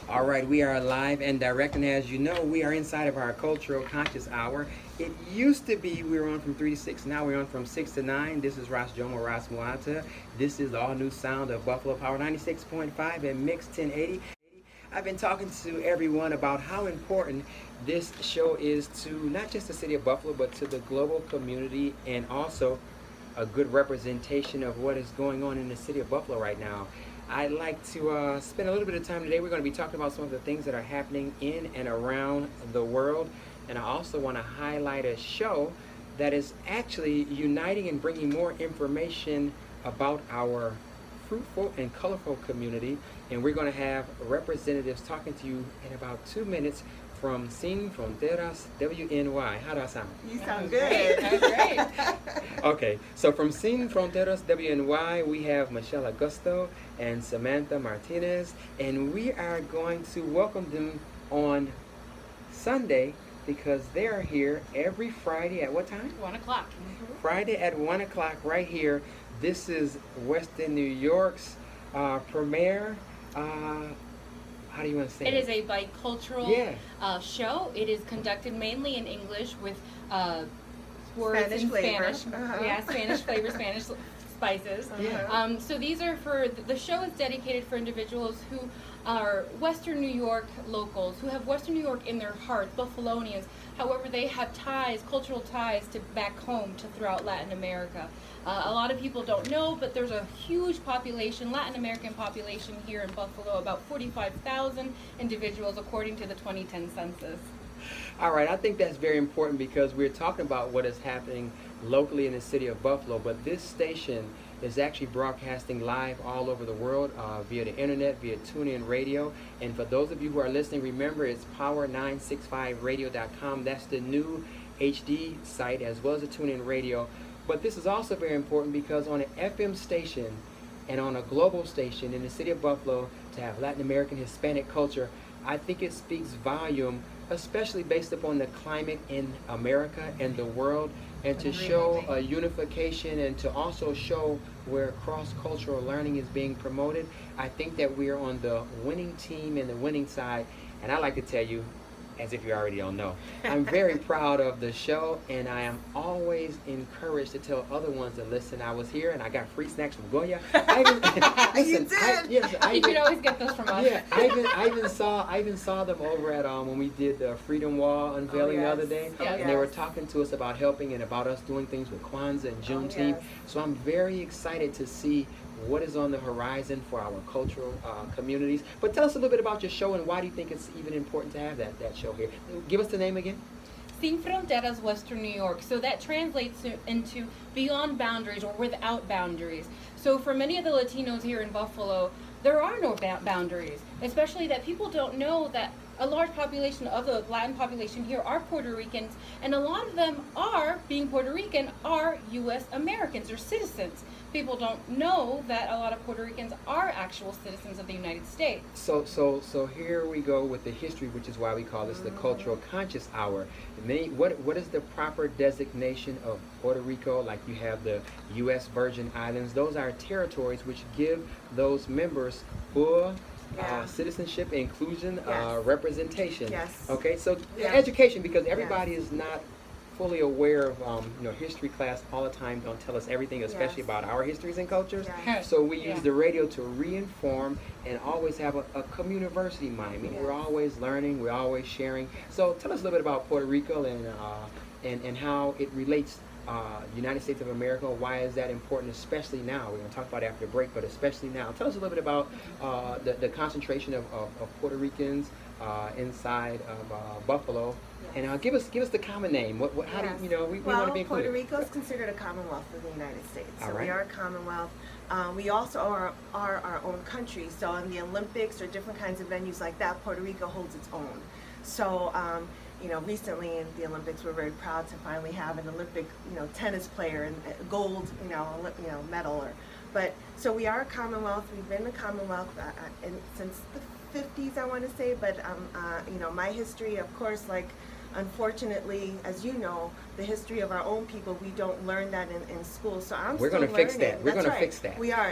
All right, we are live and direct, and as you know, we are inside of our cultural conscious hour. It used to be we were on from 3 to 6, now we're on from 6 to 9. This is Jomo, Muata. This is the all new sound of Buffalo Power 96.5 and Mix 1080. I've been talking to everyone about how important this show is to not just the city of Buffalo, but to the global community, and also a good representation of what is going on in the city of Buffalo right now. I'd like to spend a little bit of time today. We're going to be talking about some of the things that are happening in and around the world. And I also want to highlight a show that is actually uniting and bringing more information about our fruitful and colorful community. And we're going to have representatives talking to you in about 2 minutes from Sin Fronteras WNY. How do I sound? You sound good. That's great. Okay, so from Sin Fronteras WNY, we have Michele Agosto and Samantha Martinez, and we are going to welcome them on Sunday because they are here every Friday at what time? 1 o'clock. Friday at 1 o'clock right here. This is Western New York's premiere. How do you want to say It is a bicultural show. It is conducted mainly in English with words Spanish in flavor. Spanish. Yeah, Spanish flavor, Spanish spices. Yeah. So these are the show is dedicated for individuals who are Western New York locals, who have Western New York in their hearts, Buffalonians. However, they have ties, cultural ties to back home, to throughout Latin America. A lot of people don't know, but there's a huge population, Latin American population here in Buffalo, about 45,000 individuals according to the 2010 census. All right, I think that's very important because we're talking about what is happening locally in the city of Buffalo, but this station is actually broadcasting live all over the world via the internet, via TuneIn Radio. And for those of you who are listening, remember it's power965radio.com. That's the new HD site as well as the TuneIn Radio. But this is also very important because on an FM station and on a global station in the city of Buffalo, to have Latin American Hispanic culture, I think it speaks volume, especially based upon the climate in America and the world, and to show a unification and to also show where cross-cultural learning is being promoted. I think that we are on the winning team and the winning side, and I like to tell you, as if you already don't know, I'm very proud of the show, and I am always encouraged to tell other ones to listen. I was here and I got free snacks from Goya. You did? You can always get those from us. Yeah, I even saw them over at when we did the Freedom Wall unveiling the other day, Yes. and they were talking to us about helping and about us doing things with Kwanzaa and Juneteenth. So I'm very excited to see what is on the horizon for our cultural communities. But tell us a little bit about your show and why do you think it's even important to have that show here? Give us the name again. Sin Fronteras Western New York. So that translates into beyond boundaries or without boundaries. So for many of the Latinos here in Buffalo, there are no boundaries, especially that people don't know that a large population of the Latin population here are Puerto Ricans, and a lot of them are, being Puerto Rican, are U.S. Americans or citizens. People don't know that a lot of Puerto Ricans are actual citizens of the United States. So here we go with the history, which is why we call this the Cultural Conscious Hour. What is the proper designation of Puerto Rico? Like you have the U.S. Virgin Islands. Those are territories which give those members full citizenship, inclusion, representation. Yes. Okay, so education, because everybody is not fully aware of history class all the time don't tell us everything, especially about our histories and cultures. So we use the radio to reinform and always have a communiversity mind. I mean, we're always learning, we're always sharing. So tell us a little bit about Puerto Rico and how it relates United States of America. Why is that important, especially now? We're going to talk about it after the break, but especially now. Tell us a little bit about the concentration of Puerto Ricans inside of Buffalo. And give us the common name. How do we want to be included? Puerto Rico is considered a commonwealth of the United States. So All right. we are a commonwealth. We also are our own country. So in the Olympics or different kinds of venues like that, Puerto Rico holds its own. So recently in the Olympics, we're very proud to finally have an Olympic tennis player and gold medal. So we are a commonwealth. We've been a commonwealth since the 50s, I want to say. But my history, of course, like unfortunately, as you know, the history of our own people, we don't learn that in school. So We're still going to fix learning. that. We're That's going to right. fix that. We are,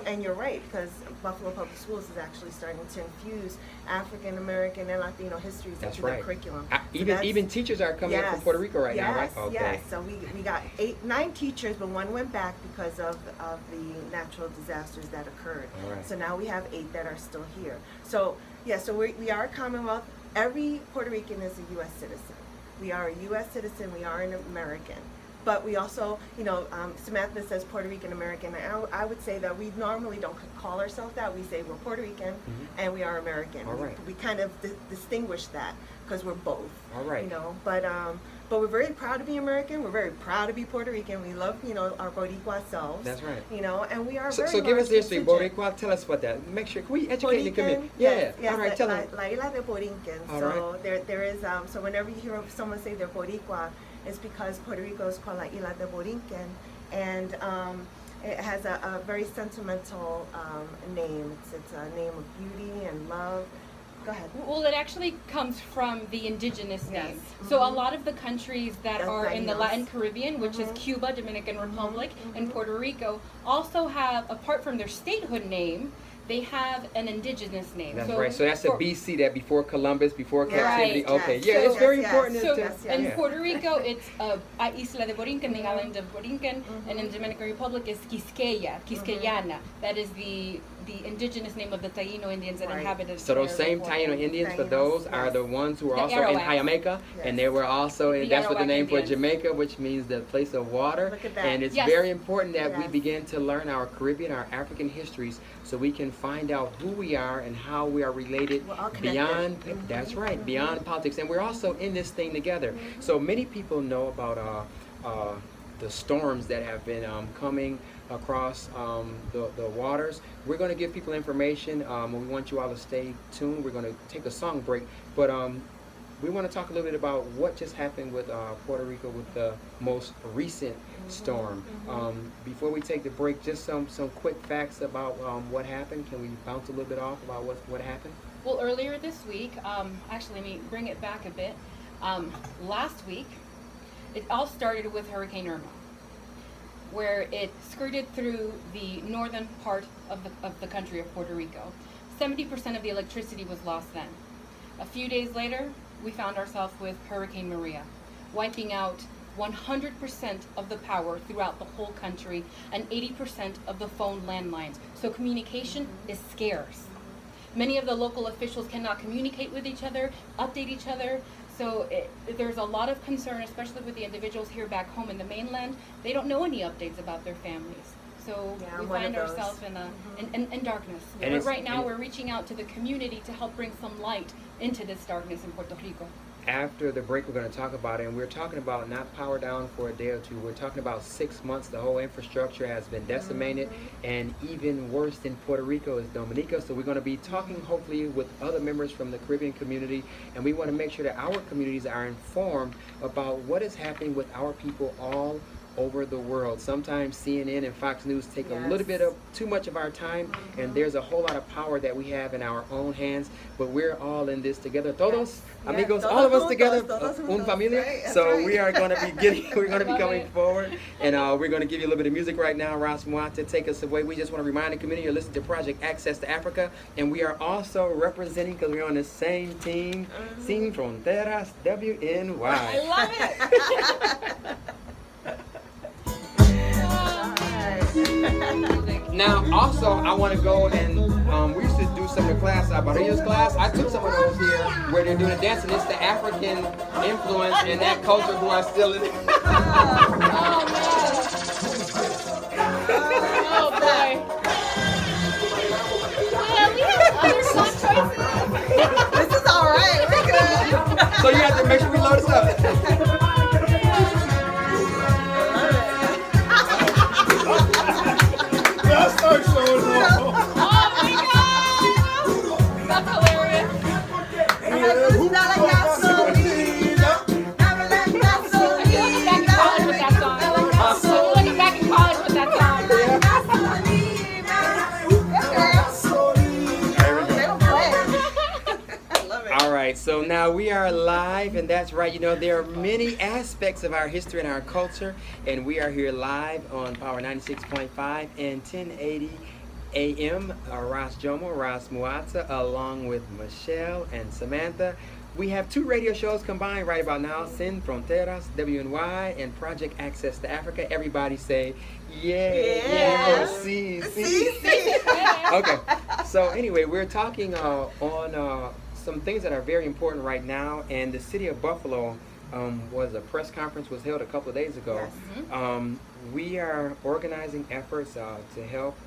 and you're right, because Buffalo Public Schools is actually starting to infuse African American and Latino histories That's into their right. curriculum. Even teachers are coming up from Puerto Rico right now, right? Okay. Yes. So we got 9 teachers, but one went back because of the natural disasters that occurred. All right. So now we have 8 that are still here. So we are a Commonwealth. Every Puerto Rican is a U.S. citizen. We are a U.S. citizen. We are an American. But we also, Samantha says Puerto Rican American. I would say that we normally don't call ourselves that. We say we're Puerto Rican and we are American. All right. We kind of distinguish that because we're both. All right. But we're very proud to be American. We're very proud to be Puerto Rican. We love, our Boricua selves. That's right. And we are So very give us the history, contingent. Boricua. Tell us about that. Make sure, can we educate the community? Yes, All right, tell them. La Isla de Borinquen. All So there is, so whenever you hear someone say they're Boricua, it's because Puerto Rico is called La Isla de Borinquen. And it has a very sentimental name. It's a name of beauty and love. Go ahead. Well, it actually comes from the indigenous Yes. name. So a lot of the countries that Los are in the Taínos. Latin Caribbean, which is Cuba, Dominican Republic, and Puerto Rico, also have, apart from their statehood name, they have an indigenous name. That's right. So that's a BC, that before Columbus, before Yes, captivity. yes, Okay. yes, Yeah, it's yes, very yes. important. So to, in yeah. Puerto Rico, it's Isla de Borinquen, the island of Borinquen, and in Dominican Republic is Quisqueyana. That is the indigenous name of the Taíno Indians that Right. inhabited. So those the area same before. Taíno Indians, for Taínos, those are yes. the ones who are The also in Arawaks. Jamaica, Yes. and they were also in, The that's what the Arawak name for Indians. Jamaica, which means the place of water. Look at that. And it's Yes. very important that we Yes. begin to learn our Caribbean, our African histories, so we can find out who we are and how we are related We're all connected. beyond, that's right, beyond politics. And we're also in this thing together. So many people know about the storms that have been coming across the waters. We're going to give people information. We want you all to stay tuned. We're going to take a song break, but we want to talk a little bit about what just happened with Puerto Rico with the most recent storm. Before we take the break, just some quick facts about what happened. Can we bounce a little bit off about what happened? Well, earlier this week, actually, let me bring it back a bit. Last week, it all started with Hurricane Irma, where it skirted through the northern part of the country of Puerto Rico. 70% of the electricity was lost then. A few days later, we found ourselves with Hurricane Maria, wiping out 100% of the power throughout the whole country and 80% of the phone landlines. So communication is scarce. Many of the local officials cannot communicate with each other, update each other. So there's a lot of concern, especially with the individuals here back home in the mainland. They don't know any updates about their families. So Yeah, we I'm one find of those. ourselves in darkness. And But it's- right now and- we're reaching out to the community to help bring some light into this darkness in Puerto Rico. After the break, we're going to talk about it, and we're talking about not power down for a day or two. We're talking about 6 months. The whole infrastructure has been decimated, and even worse than Puerto Rico is Dominica. So we're going to be talking, hopefully, with other members from the Caribbean community, and we want to make sure that our communities are informed about what is happening with our people all over the world. Sometimes CNN and Fox News take a little bit of too much of our time, and there's a whole lot of power that we have in our own hands, but we're all in this together. Todos, Yes. amigos, Todos all of us juntos, together, todos un juntos. familia. Right, that's So right. we are going to be we're going to be Love coming it. forward, and we're going to give you a little bit of music right now. Ras Muata, take us away. We just want to remind the community you're listening to Project Access to Africa, and we are also representing, because we're on the same team, Sin Fronteras WNY. I love it! Now, also, I want to go and we used to do some of the class, Barrios class. I took some of those here where they're doing the dancing. It's the African influence and that culture who are still in it. Oh boy. Well, we have other song choices. This is all right. We're good. So you have to make sure we load this up. Start showing off. Oh my god! That's hilarious. Me gusta la gasolina. Dame la I feel like I'm back in college with that song. gasolina. right, so now we are live, and that's right. You know, there are many aspects of our history and our culture, and we are here live on Power 96.5 and 1080 AM. Ras Jomo, Ras Muata, along with Michele and Samantha. We have two radio shows combined right about now, Sin Fronteras WNY and Project Access to Africa. Everybody say, yeah. See. Okay, so anyway, we're talking on some things that are very important right now, and the city of Buffalo was a press conference was held a couple of days ago. Yes. We are organizing efforts to help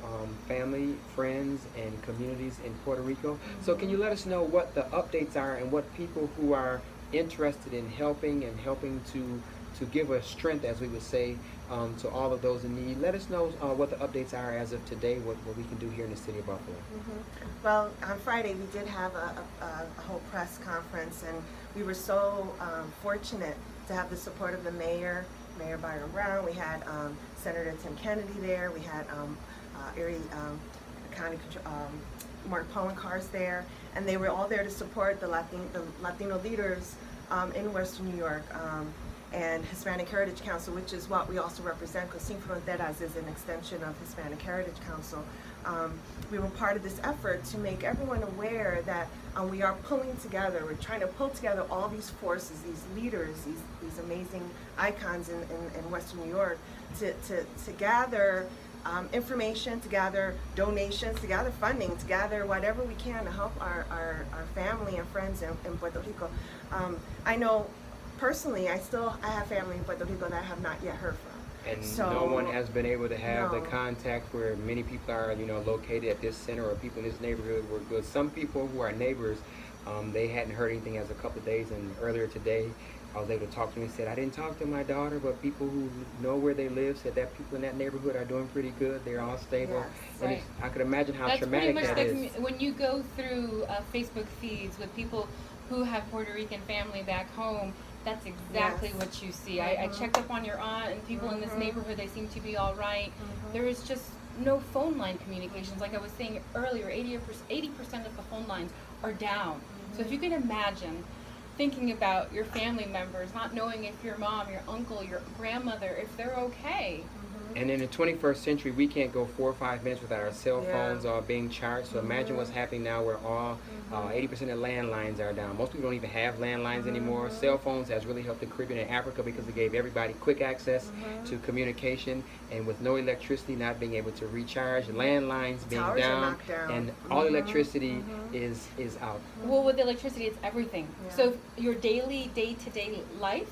family, friends, and communities in Puerto Rico. So can you let us know what the updates are and what people who are interested in helping to give us strength, as we would say, to all of those in need. Let us know what the updates are as of today, what we can do here in the city of Buffalo. Well, on Friday we did have a whole press conference, and we were so fortunate to have the support of the Mayor Byron Brown. We had Senator Tim Kennedy there. We had Erie County Mark Poloncarz there, and they were all there to support the Latino leaders in Western New York. And Hispanic Heritage Council, which is what we also represent, because Sin Fronteras is an extension of Hispanic Heritage Council. We were part of this effort to make everyone aware that we are pulling together. We're trying to pull together all these forces, these leaders, these amazing icons in Western New York to gather information, to gather donations, to gather funding, to gather whatever we can to help our family and friends in Puerto Rico. I know personally, I have family in Puerto Rico that I have not yet heard from. And so, no one has been able to have no. the contact where many people are, located at this center, or people in this neighborhood were good. Some people who are neighbors, they hadn't heard anything as a couple of days, and earlier today, I was able to talk to them and said, I didn't talk to my daughter, but people who know where they live said that people in that neighborhood are doing pretty good. They're all stable. Yes. And Right. I could imagine how That's traumatic pretty much that is. when you go through Facebook feeds with people who have Puerto Rican family back home. That's exactly Yes. what you see. I checked up on your aunt, and people in this neighborhood, they seem to be all right. There is just no phone line communications. Like I was saying earlier, 80% of the phone lines are down. So if you can imagine thinking about your family members, not knowing if your mom, your uncle, your grandmother, if they're okay. And in the 21st century, we can't go 4 or 5 minutes without our cell Yeah. phones being charged. So imagine what's happening now where all 80% of landlines are down. Most people don't even have landlines anymore. Cell phones has really helped the Caribbean and Africa because it gave everybody quick access to communication. And with no electricity, not being able to recharge, landlines being Towers are down, knocked down. and all electricity is out. Well, with electricity, it's everything. Yeah. So your daily, day-to-day life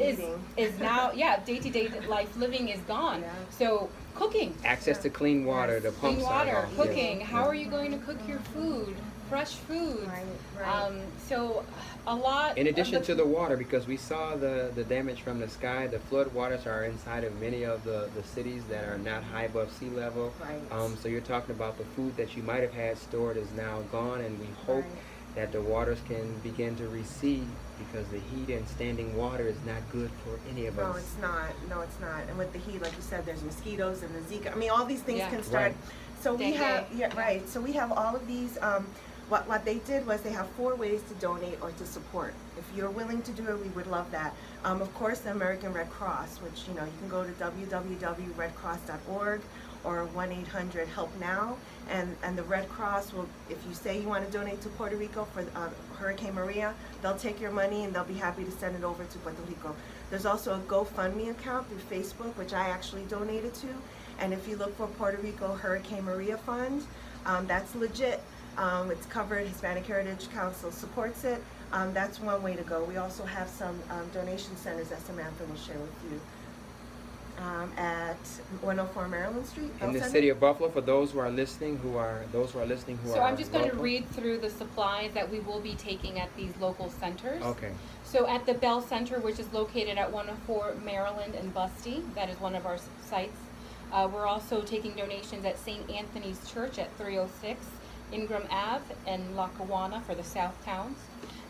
Eating. is now, day-to-day life living is gone. Yeah. So cooking, Access to clean water, Yes. the pumps clean are water, off. cooking. Yes. How are you going to cook your food? Fresh foods. Right. So a lot. In addition of to the water, because we saw the damage from the sky, the flood waters are inside of many of the cities that are not high above sea level. Right. So you're talking about the food that you might have had stored is now gone, and we hope Right. that the waters can begin to recede, because the heat and standing water is not good for any of No, us. it's not. No, it's not. And with the heat, like you said, there's mosquitoes and the Zika. I mean, all these things Yeah. can start. Right. So we Dengue. have, right. So we have all of these. What they did was they have 4 ways to donate or to support. If you're willing to do it, we would love that. Of course, the American Red Cross, which you can go to www.redcross.org or 1-800-HELP-NOW, and the Red Cross will, if you say you want to donate to Puerto Rico for Hurricane Maria, they'll take your money and they'll be happy to send it over to Puerto Rico. There's also a GoFundMe account through Facebook, which I actually donated to, and if you look for Puerto Rico Hurricane Maria Fund, that's legit. It's covered. Hispanic Heritage Council supports it. That's one way to go. We also have some donation centers that Samantha will share with you at 104 Maryland Street. In the Center. city of Buffalo, for those who are listening, who are So I'm just going to local. read through the supplies that we will be taking at these local centers. Okay. So at the Bell Center, which is located at 104 Maryland and Busty, that is one of our sites. We're also taking donations at St. Anthony's Church at 306 Ingram Ave and Lackawanna for the South Towns.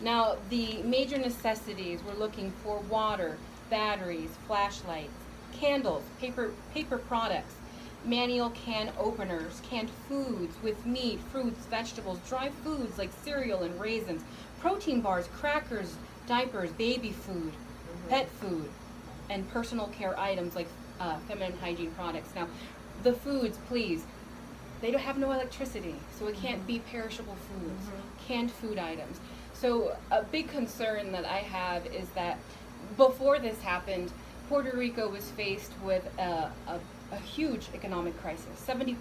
Now, the major necessities, we're looking for water, batteries, flashlights, candles, paper products, manual can openers, canned foods with meat, fruits, vegetables, dry foods like cereal and raisins, protein bars, crackers, diapers, baby food, pet food, and personal care items like feminine hygiene products. Now, the foods, please, they don't have no electricity, so it can't be perishable foods, canned food items. So a big concern that I have is that before this happened, Puerto Rico was faced with a huge economic crisis, $70+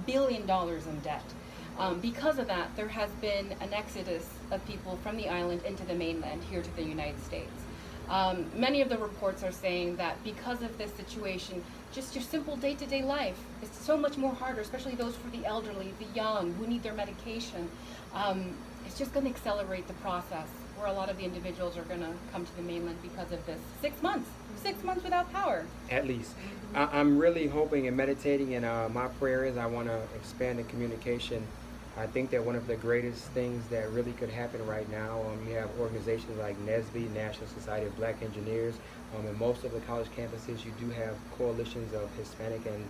billion in debt. Because of that, there has been an exodus of people from the island into the mainland here to the United States. Many of the reports are saying that because of this situation, just your simple day-to-day life is so much more harder, especially those for the elderly, the young, who need their medication. It's just going to accelerate the process where a lot of the individuals are going to come to the mainland because of this. 6 months without power. At least. I'm really hoping and meditating, and my prayer is I want to expand the communication. I think that one of the greatest things that really could happen right now, you have organizations like NSBE, National Society of Black Engineers. In most of the college campuses, you do have coalitions of Hispanic and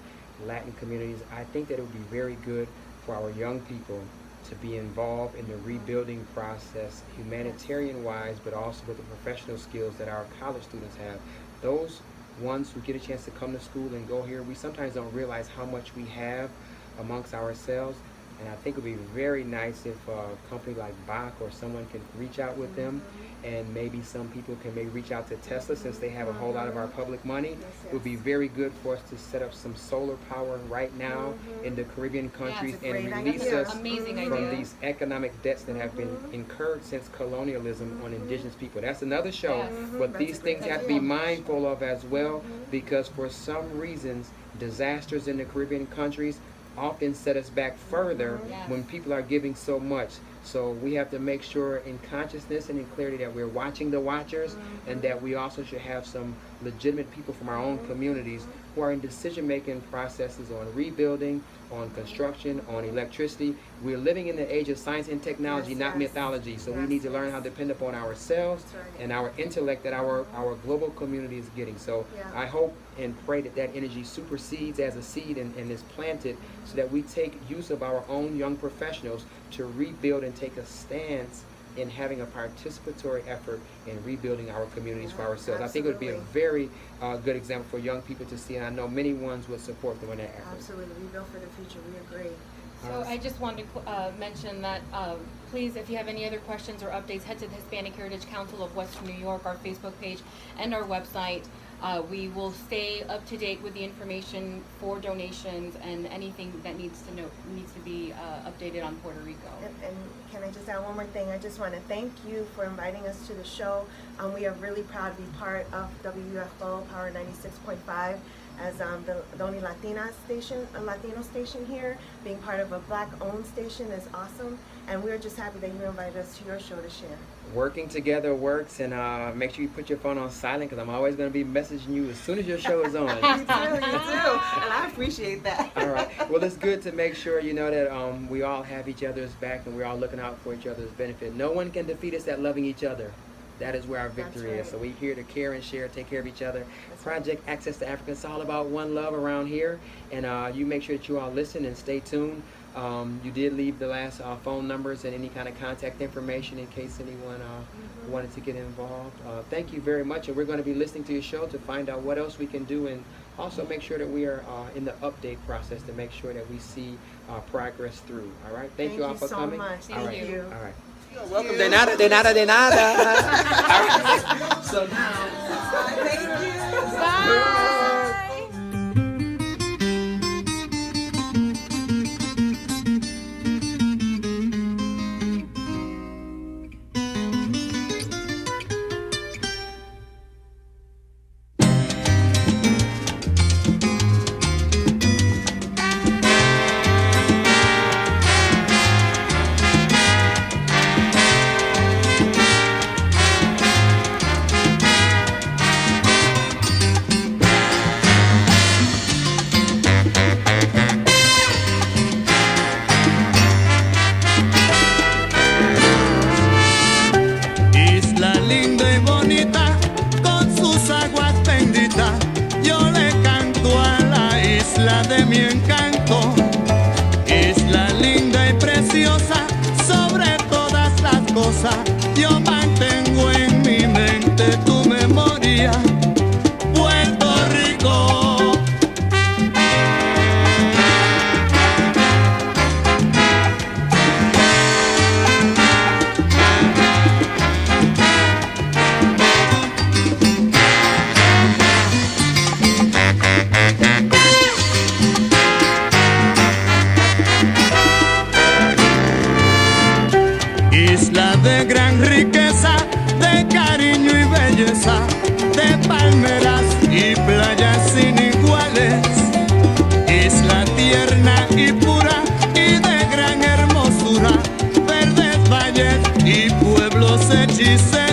Latin communities. I think that it would be very good for our young people to be involved in the rebuilding process, humanitarian-wise, but also with the professional skills that our college students have. Those ones who get a chance to come to school and go here, we sometimes don't realize how much we have amongst ourselves. And I think it would be very nice if a company like Bach or someone can reach out with them, and maybe some people can maybe reach out to Tesla since they have a whole lot of our public money. It would be very good for us to set up some solar power right now in the Caribbean countries and release us from these economic debts that have been incurred since colonialism on indigenous people. That's another show, but these things have to be mindful of as well, because for some reasons, disasters in the Caribbean countries often set us back further when people are giving so much. So we have to make sure in consciousness and in clarity that we're watching the watchers, and that we also should have some legitimate people from our own communities who are in decision-making processes on rebuilding, on construction, on electricity. We're living in the age of science and technology, not mythology. So we need to learn how to depend upon ourselves and our intellect that our global community is getting. So I hope and pray that that energy supersedes as a seed and is planted, so that we take use of our own young professionals to rebuild and take a stance in having a participatory effort in rebuilding our communities for ourselves. I think it would be a very good example for young people to see, and I know many ones would support them in that effort. Absolutely, we build for the future, we agree. So I just wanted to mention that please, if you have any other questions or updates, head to the Hispanic Heritage Council of Western New York, our Facebook page, and our website. We will stay up to date with the information for donations and anything that needs to be updated on Puerto Rico. And can I just add one more thing? I just want to thank you for inviting us to the show. We are really proud to be part of WFO Power 96.5 as the only Latino station here. Being part of a Black-owned station is awesome, and we're just happy that you invited us to your show to share. Working together works, and make sure you put your phone on silent, because I'm always going to be messaging you as soon as your show is on. You too, and I appreciate that. All right. Well, it's good to make sure you know that we all have each other's back, and we're all looking out for each other's benefit. No one can defeat us at loving each other. That is where our victory is. So we're here to care and share, take care of each other. Project Access to Africa, it's all about one love around here. And you make sure that you all listen and stay tuned. You did leave the last phone numbers and any kind of contact information in case anyone wanted to get involved. Thank you very much. And we're going to be listening to your show to find out what else we can do, and also make sure that we are in the update process to make sure that we see progress through. All right. Thank you all for coming. Thank you. All right. You're welcome. De nada, de nada, de nada. All right. So now. Thank you. Bye. cosa, yo mantengo en mi mente tu memoria, Puerto Rico. Isla de gran riqueza, de cariño y belleza, de palmeras y playas sin iguales. Isla tierna y pura y de gran hermosura, verdes valles y pueblos hechiceros.